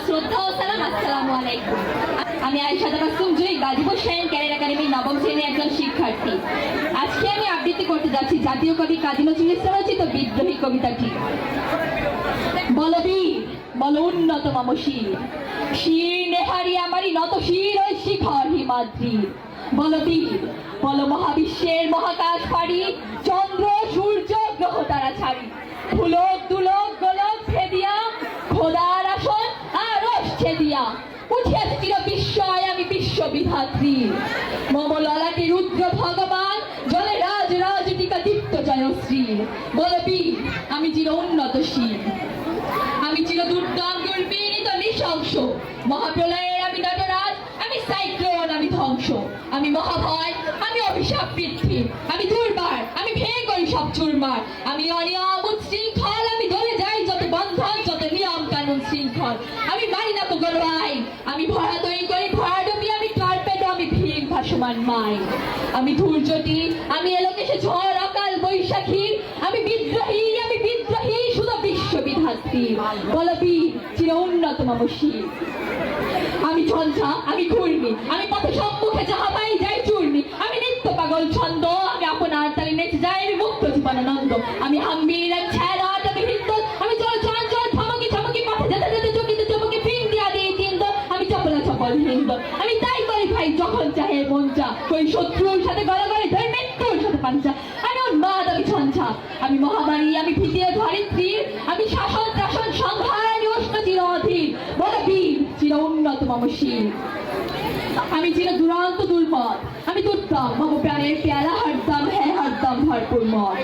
শ্রদ্ধা ও সালাম, আসসালামু আলাইকুম। আমি আয়েশা তাবাসসুম জুই, গাজীপুর শাহীন ক্যারিয়ার একাডেমির নবম শ্রেণীর একজন শিক্ষার্থী। আজকে আমি আবৃত্তি করতে যাচ্ছি জাতীয় কবি কাজী নজরুল ইসলাম রচিত বিদ্রোহী কবিতাটি। বল বীর, বল উন্নত মম শির, শির নেহারি আমারই নত শির ওই শিখর হিমাদ্রি। বল বীর, বল মহাবিশ্বের মহাকাশ পাড়ি, চন্দ্র সূর্য গ্রহ তারা ছাড়ি, ফুলক দুলক গোলক ভেদিয়া, খোদার আসন আরশ ছেদিয়া, উঠিয়াছে চির বিস্ময় আমি বিশ্ব বিধাত্রী। মম ললাটে রুদ্র ভগবান, জলে রাজ রাজ টিকা দীপ্ত জয়শ্রী। বল বীর, আমি চির উন্নত শির, আমি চির দুর্দম দুর্বিনীত নৃশংস, মহাপ্রলয়ের আমি নটরাজ, আমি সাইক্লোন, আমি ধ্বংস, আমি মহাভয়, আমি অভিশাপ বৃদ্ধি, আমি দুর্বার, আমি ভেঙে করি সব চুরমার, আমি অনিয়ম উচ্ছৃঙ্খল, আমি ধরে যাই যত বন্ধন যত নিয়ম কানুন শৃঙ্খল, আমি মারি না তো গরু আইন, আমি ভরা তৈরি করি ভরাডুবি, আমি টর্পেডো, আমি ভীম ভাসমান মাই, আমি ধূর্যটি, আমি এলোকেশে ঝড় অকাল বৈশাখী, আমি বিদ্রোহী, আমি বিদ্রোহী শুধু বিশ্ব বিধাত্রী। বল বীর, চির উন্নত মম শির, আমি ঝঞ্ঝা, আমি ঘূর্ণি, আমি পথ সম্মুখে যাহা পাই যাই চূর্ণি, আমি নিত্য পাগল ছন্দ, আমি আপনার তালে নেচে যাই, আমি মুক্ত জীবনানন্দ, আমি হাম্বির, আমি ছায়ারাত, আমি হিন্দল, আমি জল চঞ্চল ধমকি ধমকি পথে যেতে যেতে চকিতে চমকে ফিং দিয়া দিয়ে চিন্দ, আমি চপলা চপল হিন্দ, আমি তাই করি ভাই যখন চাহে মন চা, ওই শত্রুর সাথে গড়াগড়ি ধরে মৃত্যুর সাথে পাঞ্চা, আমি উন্মাদ, আমি ঝঞ্ঝা, আমি মহামারী, আমি ভীতির ধরিত্রীর, আমি শাসন ত্রাসন সংহার, আমি উষ্ণ চির অধীর। বল বীর, চির উন্নত মম শির, আমি চির দুরান্ত দুর্মদ, আমি দুর্দম, মম প্রাণের পেয়ালা হরদম হ্যাঁ হরদম ভরপুর মদ,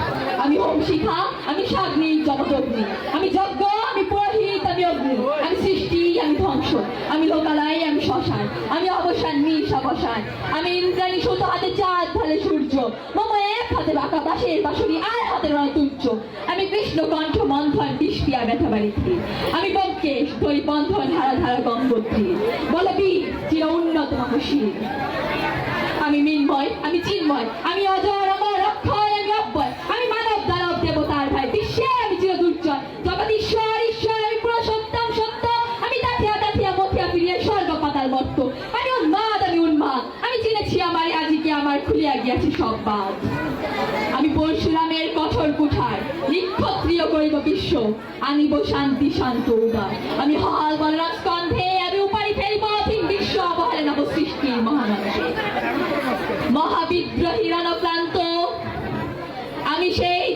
আমি ওম শিখা, আমি সাগ্নি জমদগ্নি, আমি যজ্ঞ, আমি পুরোহিত, আমি অগ্নি, আমি সৃষ্টি, আমি ধ্বংস, আমি লোকালয়, আমি শ্মশান, আমি অবসান নিশ অবসান, আমি ইন্দ্রাণী সুতো হাতে চাঁদ ঢালে সূর্য, মম এক হাতে বাঁকা বাঁশের বাঁশুরি আর হাতে রয় তুচ্ছ, আমি কৃষ্ণ কণ্ঠ মন্থন বিষ পিয়া ব্যথা বাড়িতে, আমি ব্যোমকেশ দই বন্ধন ধারা ধারা গঙ্গোত্রী। বল বীর, চির উন্নত মম শির, আমি মিন্ময়, আমি চিন্ময়, আমি অজর অমর অক্ষয়, আমি অব্যয়, আমি মানব দানব দেবতার ভাই, বিশ্বে আমি চির দুর্জয়, জগৎ ঈশ্বর ঈশ্বর, আমি পুরো সত্যম সত্য, আমি দাথিয়া দাথিয়া মথিয়া ফিরিয়ে স্বর্গ পাতাল মর্ত, আমি উন্মাদ, আমি উন্মাদ, আমি চিনেছি আমার আজিকে আমার খুলিয়া গিয়াছে সব বাদ, আমি পরশুরামের কঠোর কুঠার, নিক্ষত্রিয় করিব বিশ্ব, আনিব শান্তি শান্ত উদয়, আমি হল বলরাম স্কন্ধে, আমি উপারি ফেরিব অথিন বিশ্ব অবহেলে নব সৃষ্টির মহানন্দে। মহাবিদ্রোহী রণপ্রান্ত, আমি সেই